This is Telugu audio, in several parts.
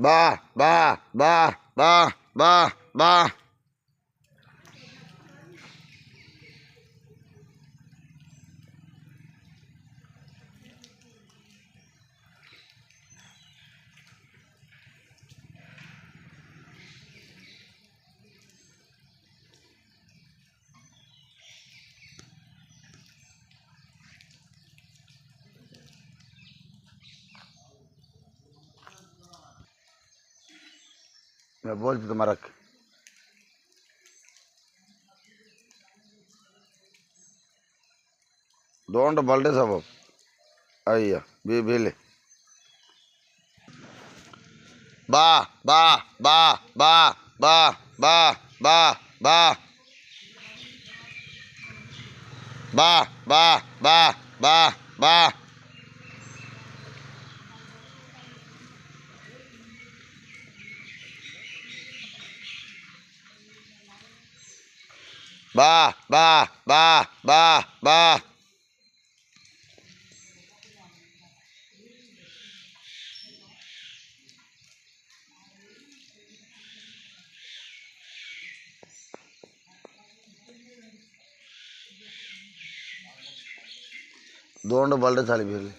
బా బా బా బా బా బా मैं बोल तुम्हारा डोंट बल्टे सब अय्या बेले बा बा बा बा बा बा बा बा बा बा बा बा बा बा बा बा बा बा दोंड बल्टे चाली बेले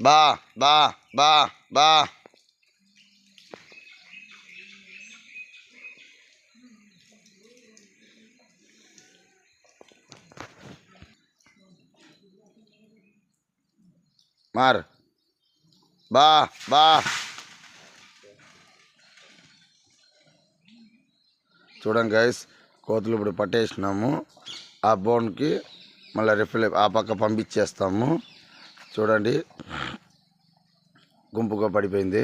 बा बा बा बा मार बा बा చూడండి గైస్ కోతులు ఇప్పుడు పట్టేసినాము ఆ బోన్కి మళ్ళీ రిఫిల్ ఆ పక్క పంపించేస్తాము చూడండి గుంపుగా పడిపోయింది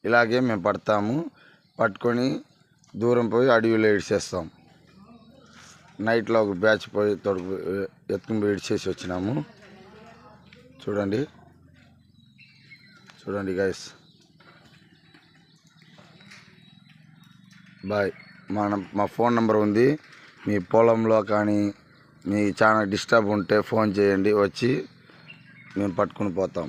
ఇలాగే మేము పడతాము పట్టుకొని దూరం పోయి అడవిలో ఇడిచేస్తాం నైట్లో ఒక బ్యాచ్ పోయి ఎత్తుకుని పోయి ఇడిచేసి వచ్చినాము చూడండి చూడండి గైస్ బాయ్ మా ఫోన్ నెంబర్ ఉంది మీ పొలంలో కానీ మీ చాలా డిస్టర్బ్ ఉంటే ఫోన్ చేయండి వచ్చి మేము పట్టుకుని పోతాం